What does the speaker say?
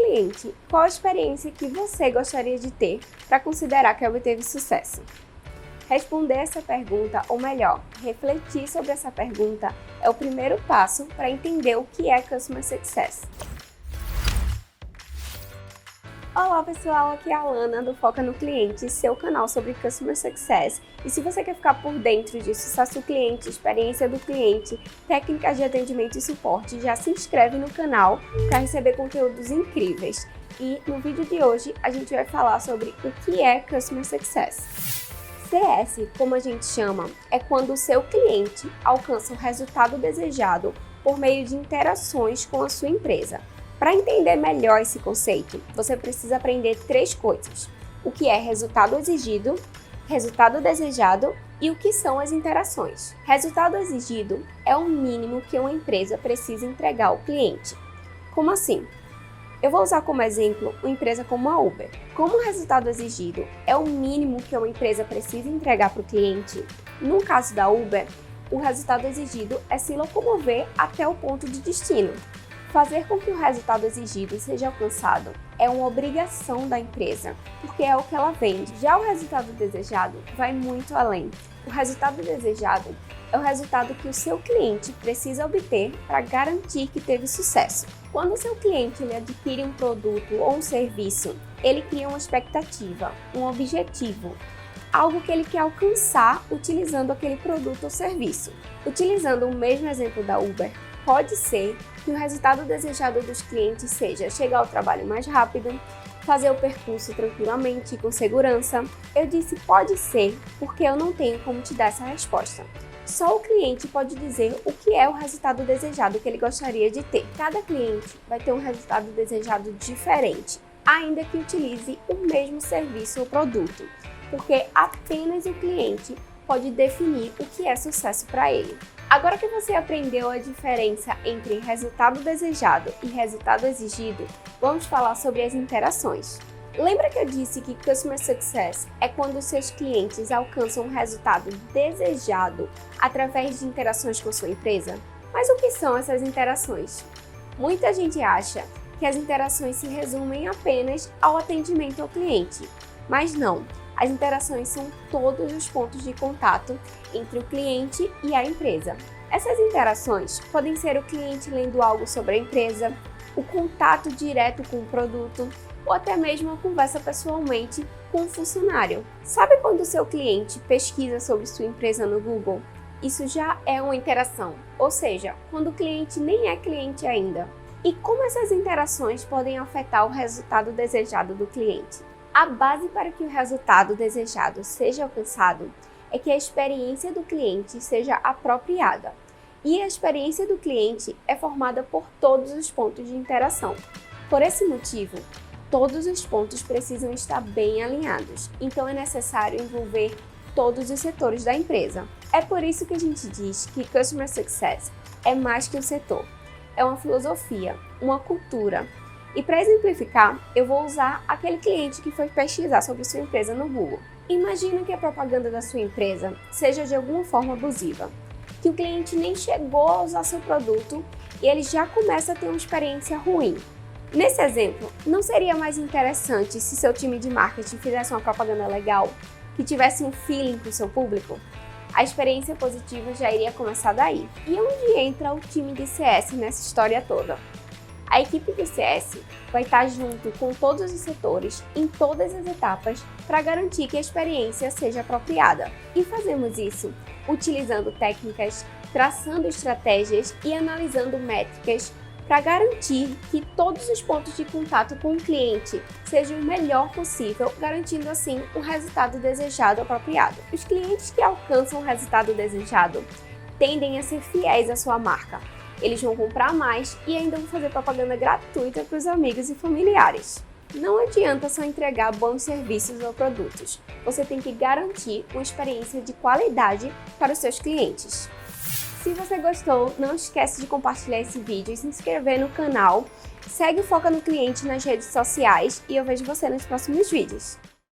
cliente, qual a experiência que você gostaria de ter para considerar que obteve sucesso? Responder essa pergunta, ou melhor, refletir sobre essa pergunta, é o primeiro passo para entender o que é Customer Success. Olá pessoal, aqui é a Alana do Foca no Cliente, seu canal sobre Customer Success. E se você quer ficar por dentro de sucesso do cliente, experiência do cliente, técnicas de atendimento e suporte, já se inscreve no canal para receber conteúdos incríveis. E no vídeo de hoje a gente vai falar sobre o que é Customer Success. CS, como a gente chama, é quando o seu cliente alcança o resultado desejado por meio de interações com a sua empresa. Para entender melhor esse conceito, você precisa aprender 3 coisas: o que é resultado exigido, resultado desejado e o que são as interações. Resultado exigido é o mínimo que uma empresa precisa entregar ao cliente. Como assim? Eu vou usar como exemplo uma empresa como a Uber. Como o resultado exigido é o mínimo que uma empresa precisa entregar para o cliente, no caso da Uber, o resultado exigido é se locomover até o ponto de destino. Fazer com que o resultado exigido seja alcançado é uma obrigação da empresa, porque é o que ela vende. Já o resultado desejado vai muito além. O resultado desejado é o resultado que o seu cliente precisa obter para garantir que teve sucesso. Quando o seu cliente ele adquire um produto ou um serviço, ele cria uma expectativa, um objetivo, algo que ele quer alcançar utilizando aquele produto ou serviço. Utilizando o mesmo exemplo da Uber, pode ser que o resultado desejado dos clientes seja chegar ao trabalho mais rápido, fazer o percurso tranquilamente e com segurança. Eu disse pode ser porque eu não tenho como te dar essa resposta. Só o cliente pode dizer o que é o resultado desejado que ele gostaria de ter. Cada cliente vai ter um resultado desejado diferente, ainda que utilize o mesmo serviço ou produto, porque apenas o cliente pode definir o que é sucesso para ele. Agora que você aprendeu a diferença entre resultado desejado e resultado exigido, vamos falar sobre as interações. Lembra que eu disse que Customer Success é quando seus clientes alcançam um resultado desejado através de interações com sua empresa? Mas o que são essas interações? Muita gente acha que as interações se resumem apenas ao atendimento ao cliente, mas não. As interações são todos os pontos de contato entre o cliente e a empresa. Essas interações podem ser o cliente lendo algo sobre a empresa, o contato direto com o produto ou até mesmo a conversa pessoalmente com o funcionário. Sabe quando o seu cliente pesquisa sobre sua empresa no Google? Isso já é uma interação, ou seja, quando o cliente nem é cliente ainda. E como essas interações podem afetar o resultado desejado do cliente? A base para que o resultado desejado seja alcançado é que a experiência do cliente seja apropriada. E a experiência do cliente é formada por todos os pontos de interação. Por esse motivo, todos os pontos precisam estar bem alinhados, então é necessário envolver todos os setores da empresa. É por isso que a gente diz que Customer Success é mais que um setor, é uma filosofia, uma cultura. E para exemplificar, eu vou usar aquele cliente que foi pesquisar sobre sua empresa no Google. Imagina que a propaganda da sua empresa seja de alguma forma abusiva, que o cliente nem chegou a usar seu produto e ele já começa a ter uma experiência ruim. Nesse exemplo, não seria mais interessante se seu time de marketing fizesse uma propaganda legal, que tivesse um feeling com o seu público? A experiência positiva já iria começar daí. E onde entra o time de CS nessa história toda? A equipe de CS vai estar junto com todos os setores em todas as etapas para garantir que a experiência seja apropriada. E fazemos isso utilizando técnicas, traçando estratégias e analisando métricas para garantir que todos os pontos de contato com o cliente sejam o melhor possível, garantindo assim o resultado desejado apropriado. Os clientes que alcançam o resultado desejado tendem a ser fiéis à sua marca. Eles vão comprar mais e ainda vão fazer propaganda gratuita para os amigos e familiares. Não adianta só entregar bons serviços ou produtos. Você tem que garantir uma experiência de qualidade para os seus clientes. Se você gostou, não esquece de compartilhar esse vídeo e se inscrever no canal. Segue o Foca no Cliente nas redes sociais e eu vejo você nos próximos vídeos.